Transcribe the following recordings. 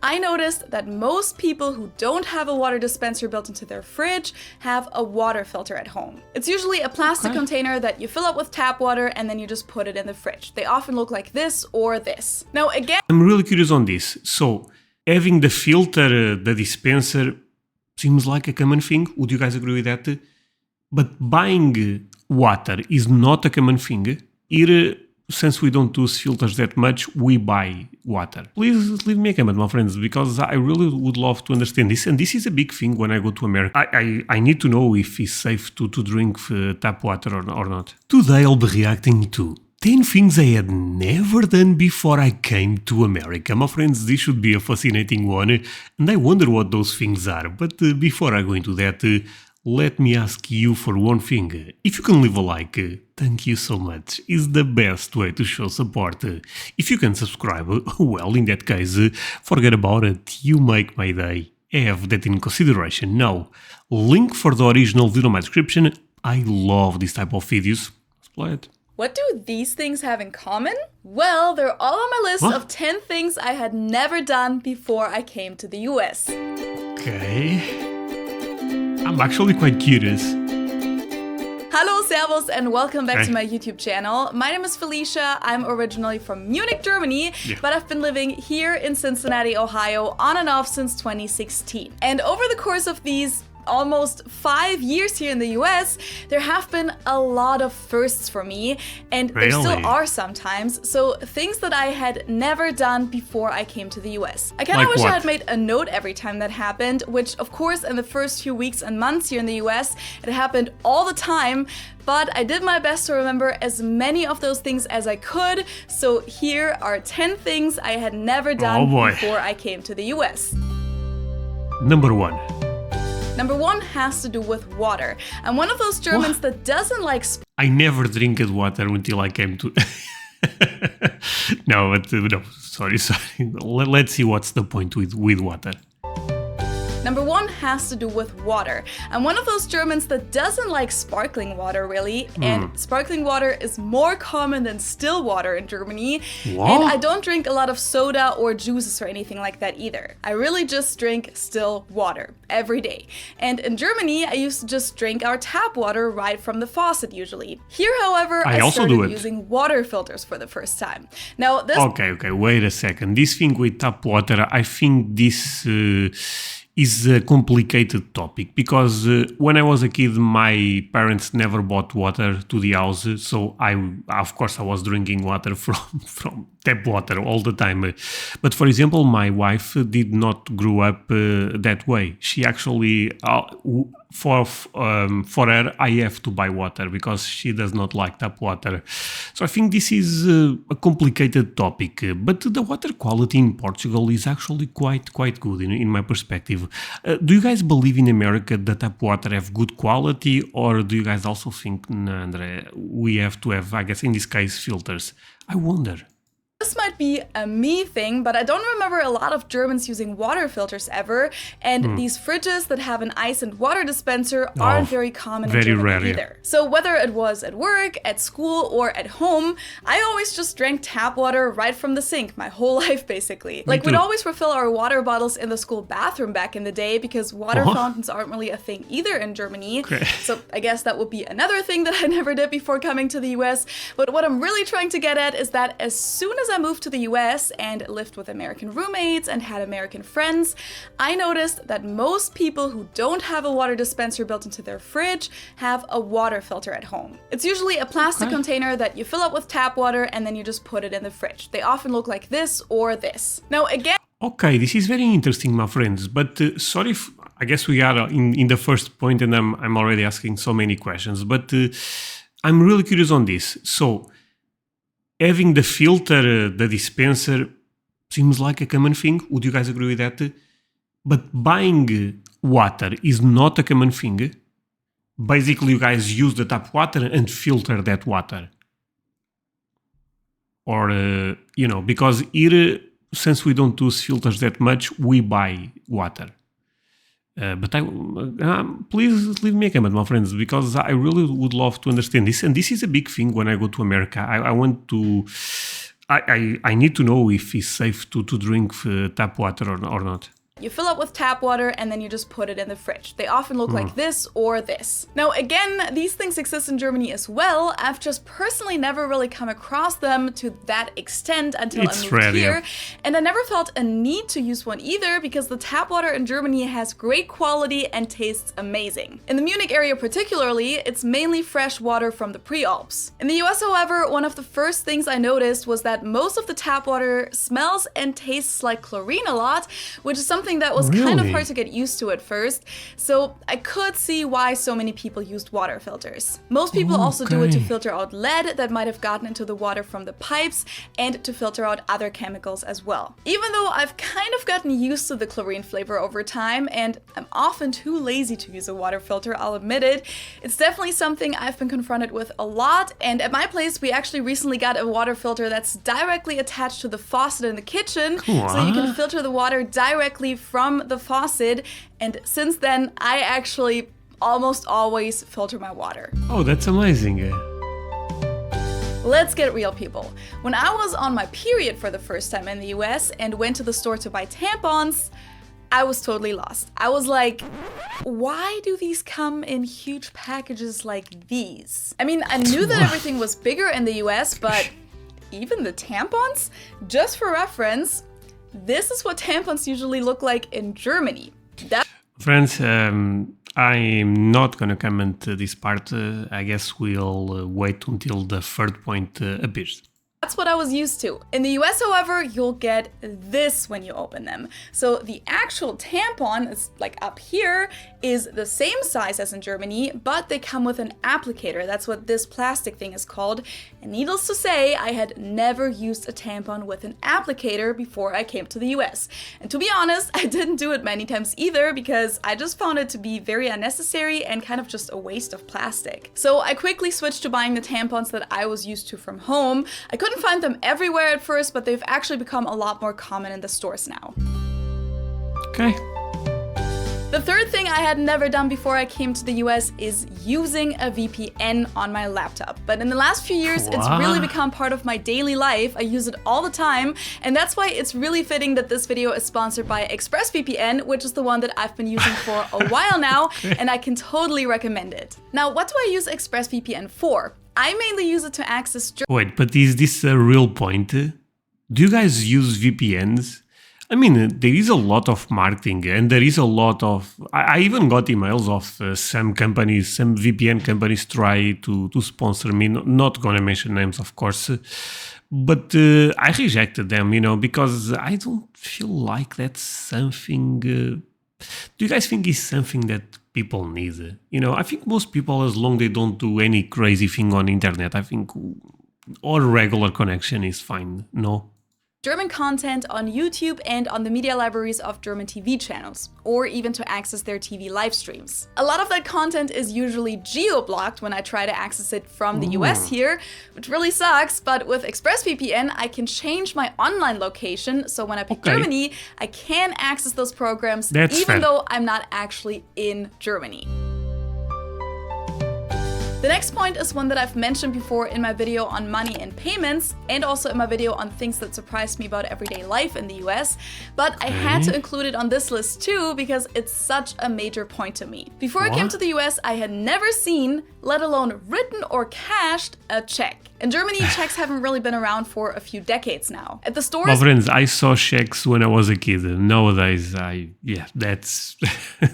I noticed that most people who don't have a water dispenser built into their fridge have a water filter at home. It's usually a plastic container that you fill up with tap water and then you just put it in the fridge. They often look like this or this. Now again, I'm really curious on this. So, having the filter, the dispenser, seems like a common thing. Would you guys agree with that? But buying water is not a common thing. Here, since we don't use filters that much, we buy water. Please leave me a comment, my friends, because I really would love to understand this. And this is a big thing when I go to America. I need to know if it's safe to drink tap water or not. Today I'll be reacting to 10 things I had never done before I came to America. My friends, this should be a fascinating one, and I wonder what those things are. But before I go into that, let me ask you for one thing. If you can leave a like, thank you so much. It's the best way to show support. If you can subscribe, well, in that case, forget about it. You make my day. Have that in consideration. Now, link for the original video in my description. I love this type of videos. Let's play it. what do these things have in common? Well, they're all on my list of 10 things I had never done before I came to the US. Okay. I'm actually quite curious. Hello, servus, and welcome back to my YouTube channel. My name is Felicia. I'm originally from Munich, Germany, but I've been living here in Cincinnati, Ohio, on and off since 2016. And over the course of these almost 5 years here in the US, there have been a lot of firsts for me, and there still are sometimes. So things that I had never done before I came to the US. I kind of wish I had made a note every time that happened, which of course in the first few weeks and months here in the US, it happened all the time. But I did my best to remember as many of those things as I could. So here are 10 things I had never done before I came to the US. Number 1. Number 1 has to do with water. I'm one of those Germans that doesn't like I never drink water until I came to... No, sorry. Let's see what's the point with water. Number 1 has to do with water. I'm one of those Germans that doesn't like sparkling water, really. And sparkling water is more common than still water in Germany. What? And I don't drink a lot of soda or juices or anything like that either. I really just drink still water every day. And in Germany, I used to just drink our tap water right from the faucet usually. Here, however, I started using water filters for the first time. Now, this... Okay, wait a second. This thing with tap water, I think this... is a complicated topic because when I was a kid, my parents never bought water to the house, so of course I was drinking water from tap water all the time. But for example, my wife did not grow up that way. She actually, for her, I have to buy water because she does not like tap water. So I think this is a complicated topic, but the water quality in Portugal is actually quite good in my perspective. Do you guys believe in America that tap water have good quality, or do you guys also think, nah, André, we have to have, I guess in this case, filters? I wonder. This might be a me thing, but I don't remember a lot of Germans using water filters ever, and these fridges that have an ice and water dispenser aren't very common in Germany either. So whether it was at work, at school, or at home, I always just drank tap water right from the sink my whole life basically. Like we'd always refill our water bottles in the school bathroom back in the day because water fountains aren't really a thing either in Germany. So I guess that would be another thing that I never did before coming to the US. But what I'm really trying to get at is that as soon as I moved to the US and lived with American roommates and had American friends, I noticed that most people who don't have a water dispenser built into their fridge have a water filter at home. It's usually a plastic container that you fill up with tap water and then you just put it in the fridge. They often look like this or this. Now again... Okay, this is very interesting, my friends, but sorry if I guess we are in the first point and I'm already asking so many questions, but I'm really curious on this. So, having the filter, the dispenser, seems like a common thing. Would you guys agree with that? But buying water is not a common thing. Basically, you guys use the tap water and filter that water. Or, because here, since we don't use filters that much, we buy water. But please leave me a comment, my friends, because I really would love to understand this. And this is a big thing when I go to America. I want to I need to know if it's safe to drink tap water or not. You fill up with tap water and then you just put it in the fridge. They often look like this or this. Now again, these things exist in Germany as well. I've just personally never really come across them to that extent until I moved here. And I never felt a need to use one either because the tap water in Germany has great quality and tastes amazing. In the Munich area particularly, it's mainly fresh water from the pre-Alps. In the US, however, one of the first things I noticed was that most of the tap water smells and tastes like chlorine a lot, which is something that was kind of hard to get used to at first, so I could see why so many people used water filters. Most people also do it to filter out lead that might have gotten into the water from the pipes and to filter out other chemicals as well. Even though I've kind of gotten used to the chlorine flavor over time and I'm often too lazy to use a water filter, I'll admit it, it's definitely something I've been confronted with a lot, and at my place we actually recently got a water filter that's directly attached to the faucet in the kitchen, so you can filter the water directly from the faucet, and since then I actually almost always filter my water. Oh, that's amazing. Let's get real, people. When I was on my period for the first time in the US and went to the store to buy tampons, I was totally lost. I was like, why do these come in huge packages like these? I mean, I knew that everything was bigger in the US, but even the tampons? Just for reference, this is what tampons usually look like in Germany. Friends, I'm not gonna comment this part. I guess we'll wait until the third point appears. That's what I was used to. In the US, however, you'll get this when you open them. So the actual tampon is like up here, is the same size as in Germany, but they come with an applicator. That's what this plastic thing is called. And needless to say, I had never used a tampon with an applicator before I came to the US. And to be honest, I didn't do it many times either because I just found it to be very unnecessary and kind of just a waste of plastic. So I quickly switched to buying the tampons that I was used to from home. I couldn't find them everywhere at first, but they've actually become a lot more common in the stores now. Okay. The third thing I had never done before I came to the US is using a VPN on my laptop. But in the last few years, it's really become part of my daily life. I use it all the time, and that's why it's really fitting that this video is sponsored by ExpressVPN, which is the one that I've been using for a while now, and I can totally recommend it. Now, what do I use ExpressVPN for? I mainly use it to access... Wait, but is this a real point? Do you guys use VPNs? I mean, there is a lot of marketing and there is a lot of... I even got emails of some companies, some VPN companies try to sponsor me. Not gonna mention names, of course. But I rejected them, you know, because I don't feel like that's something... do you guys think it's something that people need? You know, I think most people, as long as they don't do any crazy thing on internet, I think our regular connection is fine, no? German content on YouTube and on the media libraries of German TV channels, or even to access their TV live streams. A lot of that content is usually geo-blocked when I try to access it from the US here, which really sucks, but with ExpressVPN I can change my online location, so when I pick Germany, I can access those programs even though I'm not actually in Germany. The next point is one that I've mentioned before in my video on money and payments, and also in my video on things that surprised me about everyday life in the US, but I had to include it on this list too because it's such a major point to me. Before I came to the US, I had never seen, let alone written or cashed, a check. In Germany, checks haven't really been around for a few decades now. At the stores... Well, friends, I saw checks when I was a kid. Nowadays, that's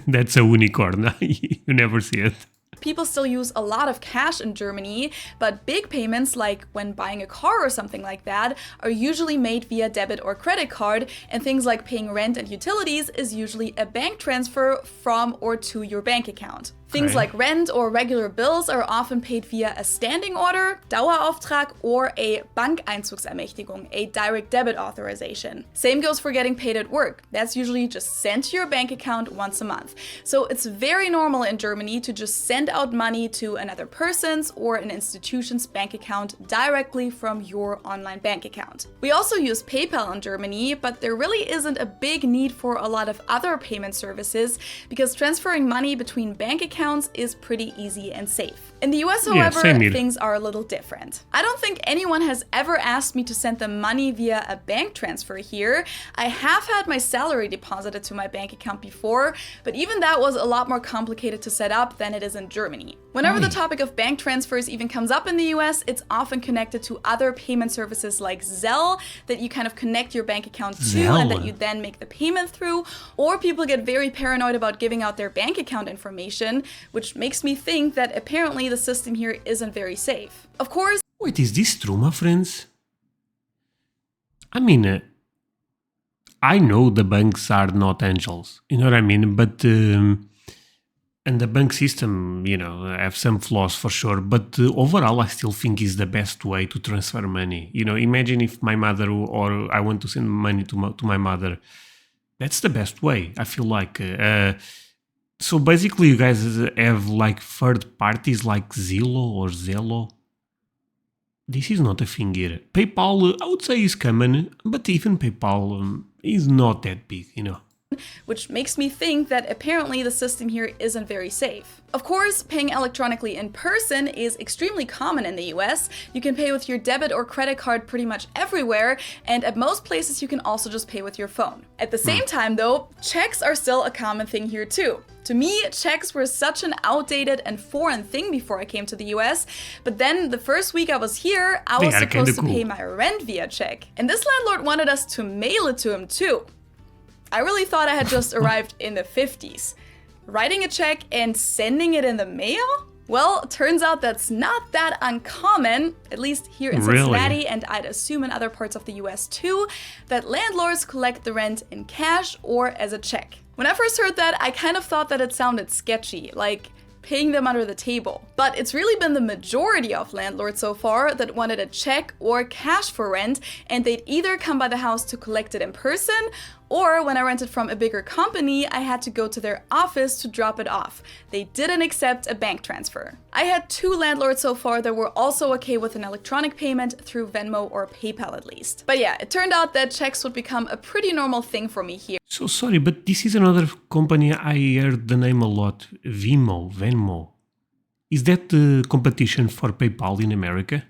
that's a unicorn. You never see it. People still use a lot of cash in Germany, but big payments, like when buying a car or something like that, are usually made via debit or credit card, and things like paying rent and utilities is usually a bank transfer from or to your bank account. Things like rent or regular bills are often paid via a standing order, Dauerauftrag, or a Bankeinzugsermächtigung, a direct debit authorization. Same goes for getting paid at work. That's usually just sent to your bank account once a month. So it's very normal in Germany to just send out money to another person's or an institution's bank account directly from your online bank account. We also use PayPal in Germany, but there really isn't a big need for a lot of other payment services because transferring money between bank accounts accounts is pretty easy and safe. In the US, however, things are a little different. I don't think anyone has ever asked me to send them money via a bank transfer here. I have had my salary deposited to my bank account before, but even that was a lot more complicated to set up than it is in Germany. Whenever the topic of bank transfers even comes up in the US, it's often connected to other payment services like Zelle that you kind of connect your bank account to and that you then make the payment through, or people get very paranoid about giving out their bank account information, which makes me think that apparently the system here isn't very safe. Of course... Wait, is this true, my friends? I mean, I know the banks are not angels, you know what I mean? But, and the bank system, you know, have some flaws for sure, but overall I still think is the best way to transfer money. You know, imagine if my mother or I want to send money to my mother. That's the best way, I feel like. So basically you guys have like third parties like Zillow or Zello. This is not a thing here. PayPal, I would say, is common, but even PayPal is not that big, you know. Which makes me think that apparently the system here isn't very safe. Of course, paying electronically in person is extremely common in the US. You can pay with your debit or credit card pretty much everywhere, and at most places you can also just pay with your phone. At the same time though, checks are still a common thing here too. To me, checks were such an outdated and foreign thing before I came to the US, but then the first week I was here, I was supposed to pay my rent via check. And this landlord wanted us to mail it to him too. I really thought I had just arrived in the 50s. Writing a check and sending it in the mail? Well, turns out that's not that uncommon, at least here in Cincinnati, and I'd assume in other parts of the US too, that landlords collect the rent in cash or as a check. When I first heard that, I kind of thought that it sounded sketchy, like paying them under the table. But it's really been the majority of landlords so far that wanted a check or cash for rent, and they'd either come by the house to collect it in person, or when I rented from a bigger company, I had to go to their office to drop it off. They didn't accept a bank transfer. I had 2 landlords so far that were also okay with an electronic payment through Venmo or PayPal at least. But yeah, it turned out that checks would become a pretty normal thing for me here. So sorry, but this is another company I heard the name a lot. Venmo. Is that the competition for PayPal in America?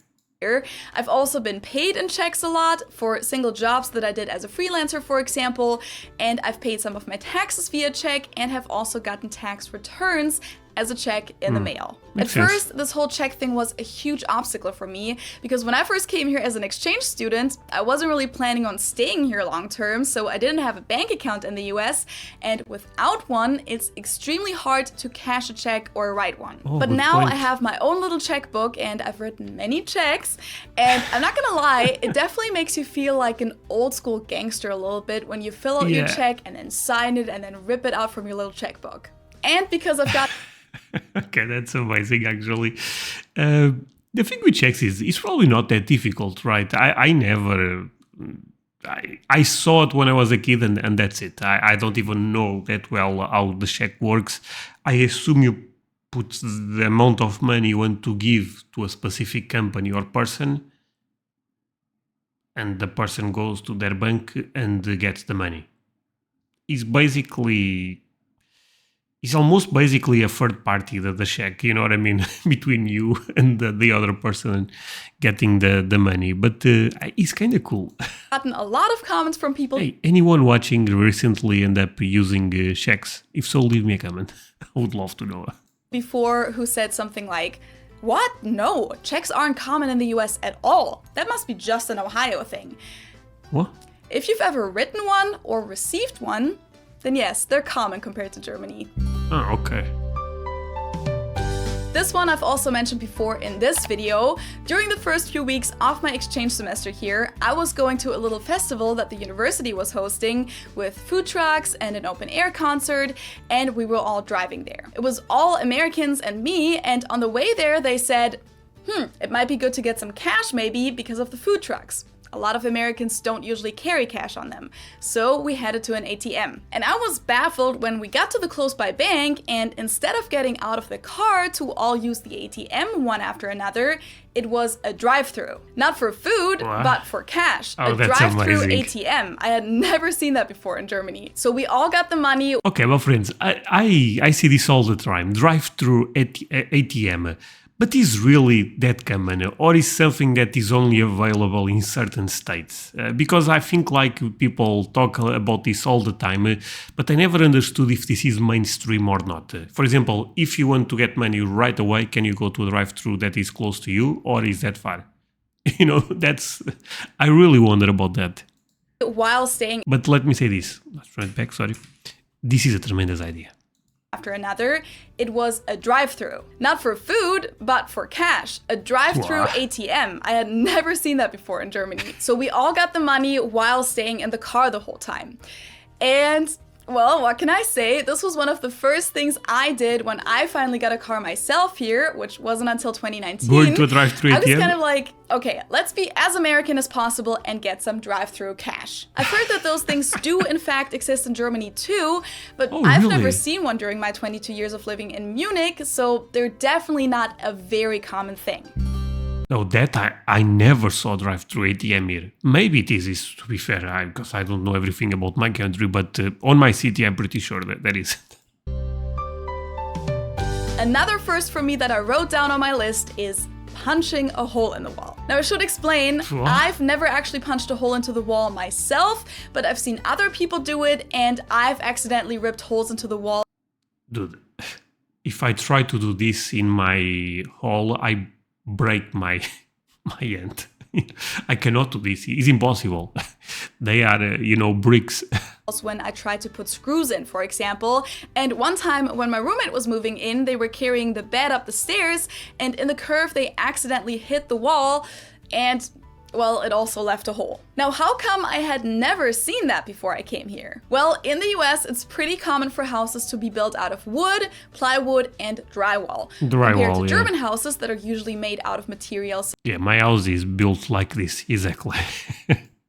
I've also been paid in checks a lot for single jobs that I did as a freelancer, for example, and I've paid some of my taxes via check and have also gotten tax returns as a check in the mail. At first, this whole check thing was a huge obstacle for me because when I first came here as an exchange student, I wasn't really planning on staying here long term, so I didn't have a bank account in the US, and without one, it's extremely hard to cash a check or write one. But now I have my own little checkbook and I've written many checks, and I'm not gonna lie, it definitely makes you feel like an old school gangster a little bit when you fill out your check and then sign it and then rip it out from your little checkbook. And because I've got okay, that's amazing, actually. The thing with checks is it's probably not that difficult, right? I never... I saw it when I was a kid and that's it. I don't even know that well how the check works. I assume you put the amount of money you want to give to a specific company or person, and the person goes to their bank and gets the money. It's almost basically a third party, the check, you know what I mean, between you and the other person getting the money. But it's kind of cool. Gotten a lot of comments from people. Hey, anyone watching recently end up using checks? If so, leave me a comment. I would love to know. Before who said something like, what? No, checks aren't common in the US at all. That must be just an Ohio thing. What? If you've ever written one or received one, then yes, they're common compared to Germany. Oh, okay. This one I've also mentioned before in this video. During the first few weeks of my exchange semester here, I was going to a little festival that the university was hosting with food trucks and an open air concert, and we were all driving there. It was all Americans and me, and on the way there they said, it might be good to get some cash maybe because of the food trucks. A lot of Americans don't usually carry cash on them, so we headed to an ATM. And I was baffled when we got to the close by bank, and instead of getting out of the car to all use the ATM one after another, it was a drive-thru. Not for food, but for cash. Oh, a that's drive-thru amazing. ATM. I had never seen that before in Germany. So we all got the money. Okay, well, friends, I see this all the time. Drive-thru ATM. But is really that common, or is something that is only available in certain states? Because I think like people talk about this all the time, but I never understood if this is mainstream or not. For example, if you want to get money right away, can you go to a drive-thru that is close to you, or is that far? You know, I really wonder about that. While staying. But let me say this. Let's run it back, sorry. This is a tremendous idea. After another, it was a drive-thru. Not for food, but for cash. A drive-thru ATM. I had never seen that before in Germany. So we all got the money while staying in the car the whole time. And well, what can I say? This was one of the first things I did when I finally got a car myself here, which wasn't until 2019. Going to a drive-thru ATM? I was kind of like, okay, let's be as American as possible and get some drive-thru cash. I've heard that those things do in fact exist in Germany too, but I've never seen one during my 22 years of living in Munich, so they're definitely not a very common thing. No, that I never saw drive-thru ATM here. Maybe it is to be fair, because I don't know everything about my country, but on my city I'm pretty sure that there is. Another first for me that I wrote down on my list is punching a hole in the wall. Now I should explain, I've never actually punched a hole into the wall myself, but I've seen other people do it, and I've accidentally ripped holes into the wall. Dude, if I try to do this in my hall, I break my hand. I cannot do this. It's impossible. They are, bricks. When I tried to put screws in, for example. And one time when my roommate was moving in, they were carrying the bed up the stairs, and in the curve they accidentally hit the wall, and well, it also left a hole. Now, how come I had never seen that before I came here? Well, in the US, it's pretty common for houses to be built out of wood, plywood, and drywall. Compared to German houses that are usually made out of materials. Yeah, my house is built like this, exactly.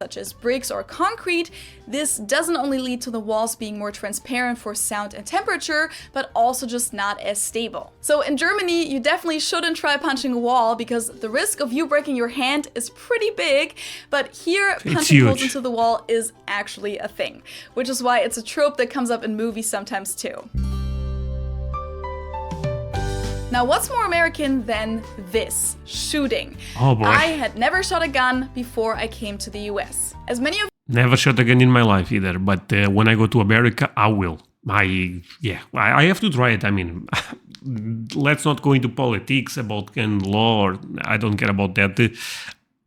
Such as bricks or concrete. This doesn't only lead to the walls being more transparent for sound and temperature, but also just not as stable. So in Germany, you definitely shouldn't try punching a wall because the risk of you breaking your hand is pretty big, but here punching holes into the wall is actually a thing, which is why it's a trope that comes up in movies sometimes too. Now, what's more American than this? Shooting. Oh boy. I had never shot a gun before I came to the US. As many of Never shot a gun in my life either, but when I go to America, I will. I have to try it. I mean, let's not go into politics about gun law, or I don't care about that.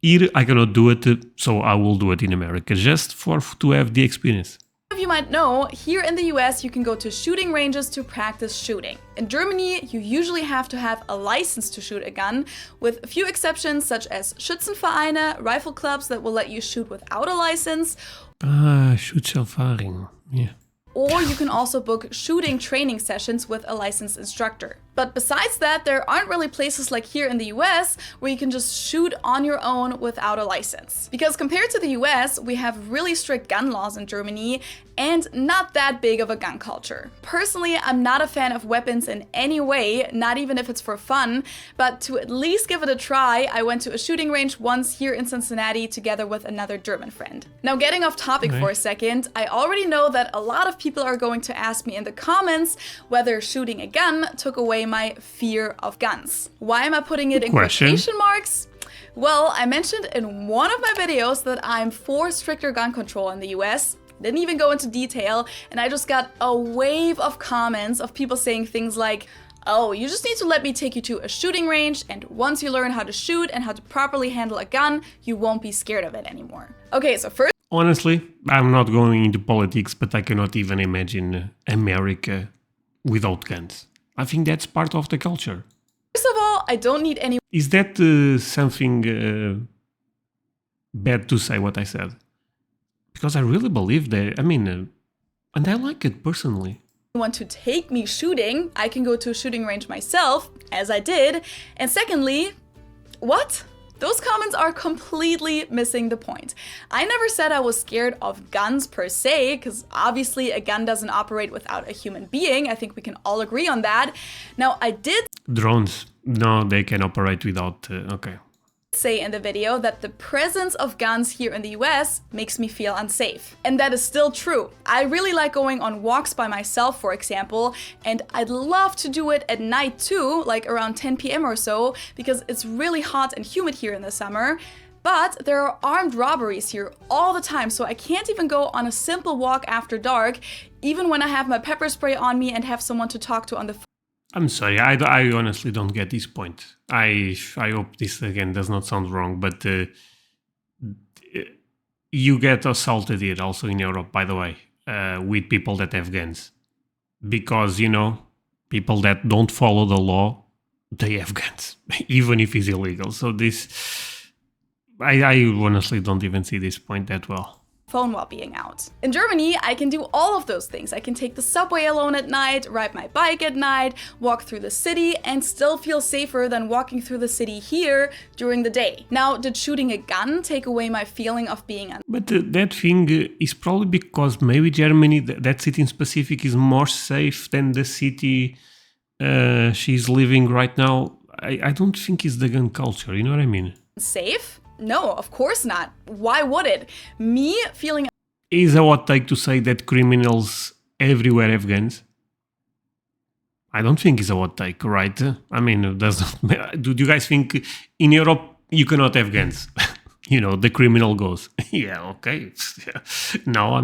Here, I cannot do it, so I will do it in America, just to have the experience. You might know, here in the US you can go to shooting ranges to practice shooting. In Germany, you usually have to have a license to shoot a gun, with a few exceptions such as Schützenvereine, rifle clubs that will let you shoot without a license. Schutzerfahrung, yeah. Or you can also book shooting training sessions with a licensed instructor. But besides that, there aren't really places like here in the US where you can just shoot on your own without a license. Because compared to the US, we have really strict gun laws in Germany and not that big of a gun culture. Personally, I'm not a fan of weapons in any way, not even if it's for fun, but to at least give it a try, I went to a shooting range once here in Cincinnati together with another German friend. Now, getting off topic for a second, I already know that a lot of people are going to ask me in the comments whether shooting a gun took away my fear of guns. Why am I putting it in quotation marks? Well, I mentioned in one of my videos that I'm for stricter gun control in the US. Didn't even go into detail, and I just got a wave of comments of people saying things like, oh, you just need to let me take you to a shooting range, and once you learn how to shoot and how to properly handle a gun, you won't be scared of it anymore. Okay, so first... Honestly, I'm not going into politics, but I cannot even imagine America without guns. I think that's part of the culture. First of all, I don't need any... Is that something bad to say what I said? Because I really believe that, and I like it personally. Want to take me shooting, I can go to a shooting range myself, as I did. And secondly, what? Those comments are completely missing the point. I never said I was scared of guns per se, because obviously a gun doesn't operate without a human being. I think we can all agree on that. Now, I did Drones, no, they can operate without, okay. Say in the video that the presence of guns here in the US makes me feel unsafe. And that is still true. I really like going on walks by myself, for example, and I'd love to do it at night too, like around 10 p.m. or so, because it's really hot and humid here in the summer. But there are armed robberies here all the time, so I can't even go on a simple walk after dark, even when I have my pepper spray on me and have someone to talk to on the phone. I'm sorry, I honestly don't get this point. I hope this again does not sound wrong, but you get assaulted here also in Europe, by the way, with people that have guns. Because, you know, people that don't follow the law, they have guns, even if it's illegal. So this, I honestly don't even see this point that well. Phone while being out. In Germany, I can do all of those things. I can take the subway alone at night, ride my bike at night, walk through the city, and still feel safer than walking through the city here during the day. Now, did shooting a gun take away my feeling of being But that thing is probably because maybe Germany, that city in specific, is more safe than the city she's living right now. I don't think it's the gun culture, you know what I mean? Safe? No, of course not. Why would it? Me feeling... Is a hot take to say that criminals everywhere have guns? I don't think it's a hot take, right? I mean, do you guys think in Europe you cannot have guns? You know, the criminal goes, yeah, okay. No,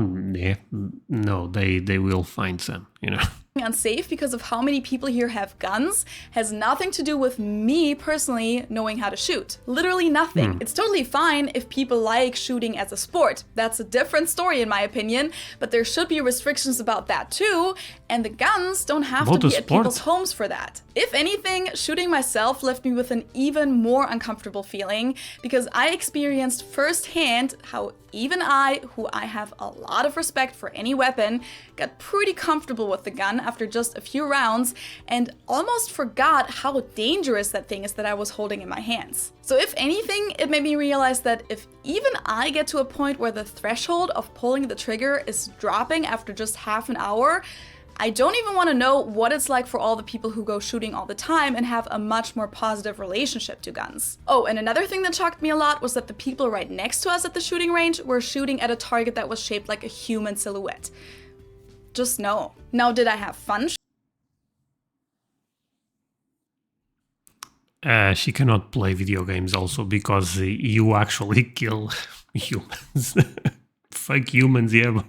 they will find some, you know. Unsafe because of how many people here have guns has nothing to do with me personally knowing how to shoot. Literally nothing. It's totally fine if people like shooting as a sport. That's a different story in my opinion, but there should be restrictions about that too, and the guns don't have to be at people's homes for that. If anything, shooting myself left me with an even more uncomfortable feeling because I experienced firsthand how even I, who I have a lot of respect for any weapon, got pretty comfortable with the gun after just a few rounds and almost forgot how dangerous that thing is that I was holding in my hands. So if anything, it made me realize that if even I get to a point where the threshold of pulling the trigger is dropping after just half an hour, I don't even want to know what it's like for all the people who go shooting all the time and have a much more positive relationship to guns. Oh, and another thing that shocked me a lot was that the people right next to us at the shooting range were shooting at a target that was shaped like a human silhouette. Just no. Now, did I have fun? She cannot play video games also because you actually kill humans. Fuck humans, yeah, but...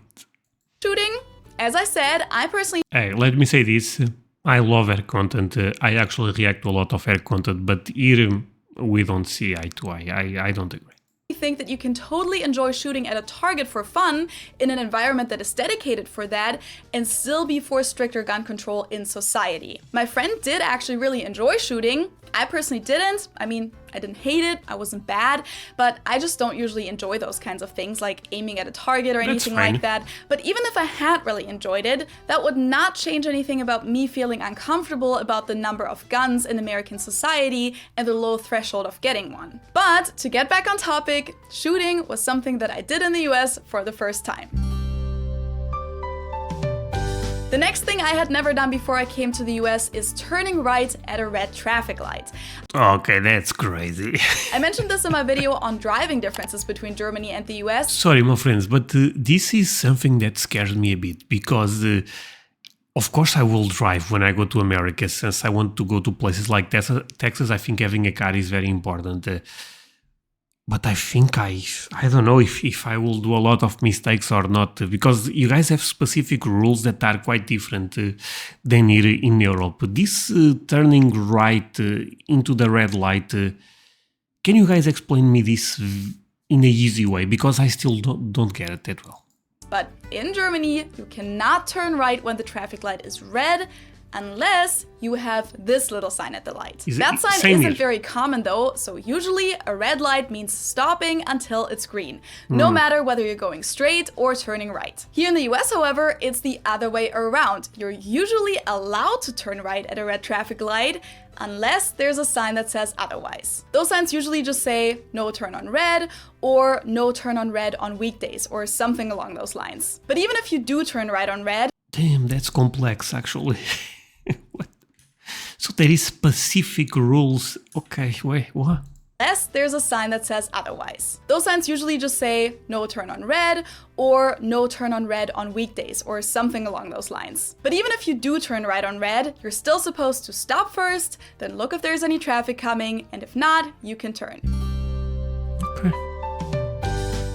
Shooting? As I said, I personally... Hey, let me say this. I love hair content. I actually react to a lot of hair content, but here we don't see eye to eye. I don't agree. I think that you can totally enjoy shooting at a target for fun in an environment that is dedicated for that and still be for stricter gun control in society. My friend did actually really enjoy shooting. I personally didn't. I mean, I didn't hate it, I wasn't bad, but I just don't usually enjoy those kinds of things like aiming at a target or anything like that. But even if I had really enjoyed it, that would not change anything about me feeling uncomfortable about the number of guns in American society and the low threshold of getting one. But to get back on topic, shooting was something that I did in the US for the first time. The next thing I had never done before I came to the US is turning right at a red traffic light. Okay, that's crazy. I mentioned this in my video on driving differences between Germany and the US. Sorry, my friends, but this is something that scares me a bit because, of course, I will drive when I go to America since I want to go to places like Texas. I think having a car is very important. But I think I don't know if I will do a lot of mistakes or not, because you guys have specific rules that are quite different than here in Europe. This turning right into the red light, can you guys explain me this in a easy way? Because I still don't get it that well. But in Germany, you cannot turn right when the traffic light is red unless you have this little sign at the light. That sign isn't very common though, so usually a red light means stopping until it's green, no matter whether you're going straight or turning right. Here in the US, however, it's the other way around. You're usually allowed to turn right at a red traffic light, unless there's a sign that says otherwise. Those signs usually just say no turn on red or no turn on red on weekdays or something along those lines. But even if you do turn right on red... Damn, that's complex actually. What? So there is specific rules. Okay, wait, what? Unless there's a sign that says otherwise. Those signs usually just say no turn on red or no turn on red on weekdays or something along those lines. But even if you do turn right on red, you're still supposed to stop first, then look if there's any traffic coming, and if not, you can turn. Okay.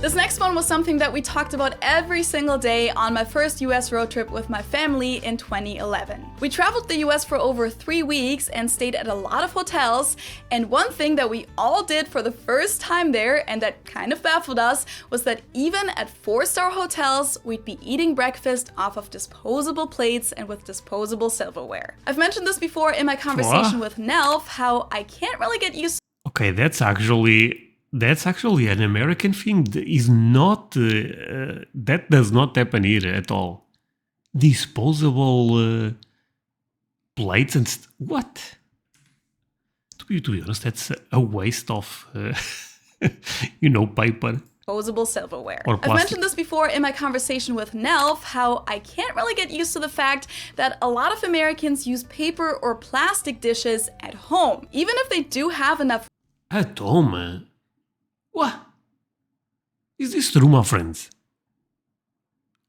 This next one was something that we talked about every single day on my first US road trip with my family in 2011. We traveled the US for over 3 weeks and stayed at a lot of hotels, and one thing that we all did for the first time there, and that kind of baffled us, was that even at 4-star hotels, we'd be eating breakfast off of disposable plates and with disposable silverware. I've mentioned this before in my conversation with Nelf, how I can't really get used to... Okay, that's actually an American thing. Is not that does not happen here at all. Disposable plates and what? To be honest, that's a waste of paper. Disposable silverware. I've mentioned this before in my conversation with Nelf, how I can't really get used to the fact that a lot of Americans use paper or plastic dishes at home, even if they do have enough. At home? What? Is this true, my friends?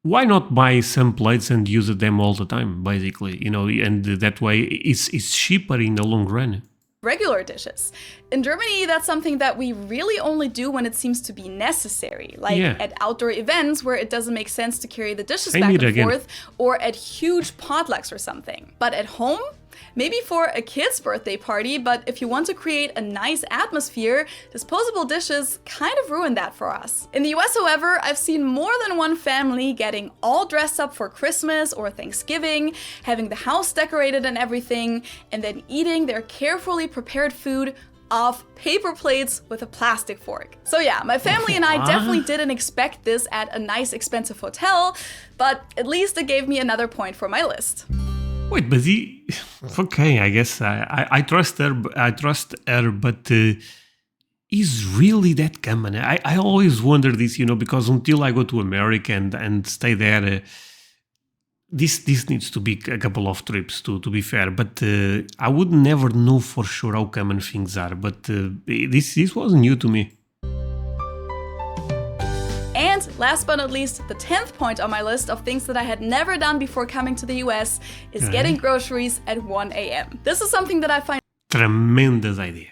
Why not buy some plates and use them all the time, basically? And that way it's cheaper in the long run. Regular dishes. In Germany, that's something that we really only do when it seems to be necessary, like at outdoor events where it doesn't make sense to carry the dishes back and forth, or at huge potlucks or something. But at home? Maybe for a kid's birthday party, but if you want to create a nice atmosphere, disposable dishes kind of ruin that for us. In the US, however, I've seen more than one family getting all dressed up for Christmas or Thanksgiving, having the house decorated and everything, and then eating their carefully prepared food off paper plates with a plastic fork. So yeah, my family and I definitely didn't expect this at a nice expensive hotel, but at least it gave me another point for my list. Wait, but okay, I guess I trust her, but is really that common? I always wonder this, because until I go to America and stay there, this needs to be a couple of trips to be fair, but I would never know for sure how common things are, but this was new to me. And last but not least, the 10th point on my list of things that I had never done before coming to the US is getting groceries at 1 a.m. This is something that I find tremendous idea.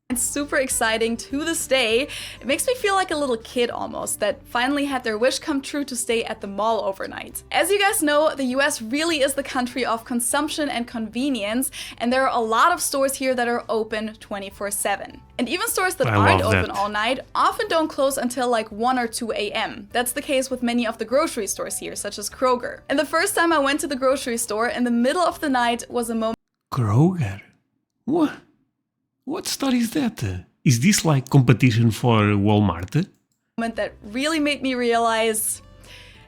It's super exciting to this day. It makes me feel like a little kid almost that finally had their wish come true to stay at the mall overnight. As you guys know, the US really is the country of consumption and convenience, and there are a lot of stores here that are open 24/7. And even stores that aren't open all night often don't close until like 1 or 2 a.m. That's the case with many of the grocery stores here, such as Kroger. And the first time I went to the grocery store in the middle of the night was a moment. Kroger? What? What store is that? Is this like competition for Walmart? That really made me realize,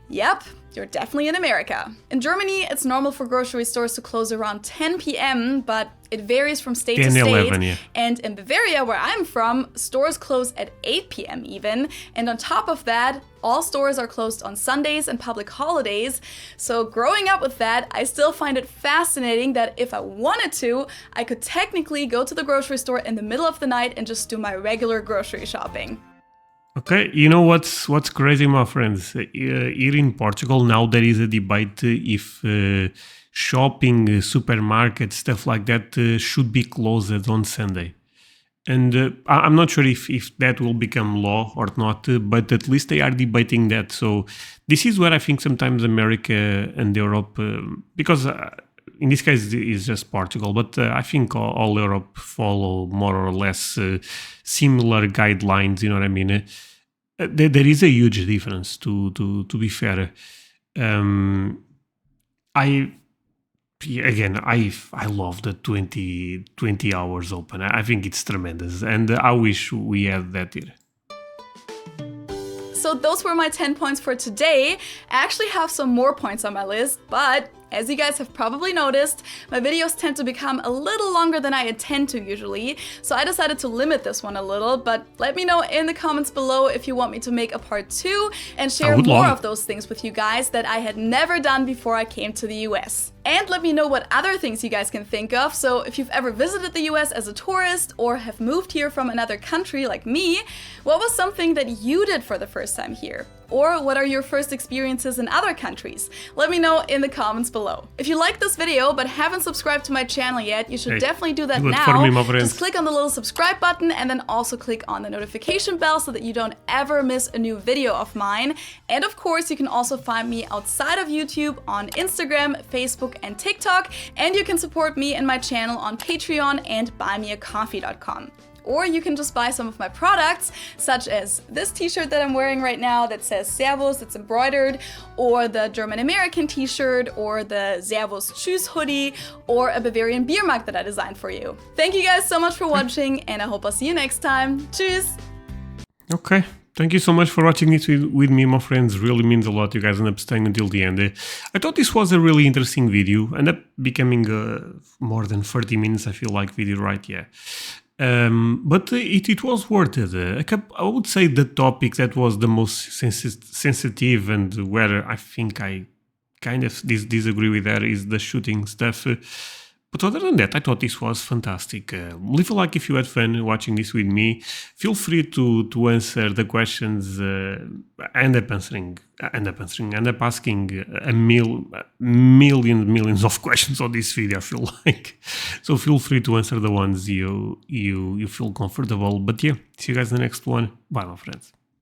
yep, you're definitely in America. In Germany, it's normal for grocery stores to close around 10 p.m., but it varies from state to state. 11, yeah. And in Bavaria, where I'm from, stores close at 8 p.m. even. And on top of that, all stores are closed on Sundays and public holidays. So growing up with that, I still find it fascinating that if I wanted to, I could technically go to the grocery store in the middle of the night and just do my regular grocery shopping. Okay, you know what's crazy, my friends? Here in Portugal now there is a debate if shopping, supermarkets, stuff like that should be closed on Sunday. And I'm not sure if that will become law or not, but at least they are debating that. So this is where I think sometimes America and Europe, because in this case it's just Portugal, but I think all Europe follow more or less similar guidelines, you know what I mean? There is a huge difference, to be fair. again, I love the 20 hours open. I think it's tremendous, and I wish we had that here. So those were my 10 points for today. I actually have some more points on my list, but as you guys have probably noticed, my videos tend to become a little longer than I intend to usually, so I decided to limit this one a little, but let me know in the comments below if you want me to make a part 2 and share more of those things with you guys that I had never done before I came to the US. And let me know what other things you guys can think of, so if you've ever visited the US as a tourist or have moved here from another country like me, what was something that you did for the first time here? Or what are your first experiences in other countries? Let me know in the comments below. If you like this video but haven't subscribed to my channel yet, you should definitely do that now. Just click on the little subscribe button and then also click on the notification bell so that you don't ever miss a new video of mine. And of course, you can also find me outside of YouTube on Instagram, Facebook, and TikTok. And you can support me and my channel on Patreon and buymeacoffee.com. Or you can just buy some of my products, such as this t-shirt that I'm wearing right now that says Servus, it's embroidered, or the German-American t-shirt, or the Servus Tschüss hoodie, or a Bavarian beer mug that I designed for you. Thank you guys so much for watching, and I hope I'll see you next time. Tschüss! Okay. Thank you so much for watching it with me, my friends. Really means a lot. You guys end up staying until the end. I thought this was a really interesting video. Ended up becoming more than 30 minutes, I feel like, video, right? Yeah. But it was worth it. I would say the topic that was the most sensitive and where I think I kind of disagree with that is the shooting stuff. But other than that, I thought this was fantastic. Leave a like if you had fun watching this with me. Feel free to answer the questions. End up asking millions of questions on this video, I feel like. So feel free to answer the ones you feel comfortable. But yeah, see you guys in the next one. Bye, my friends.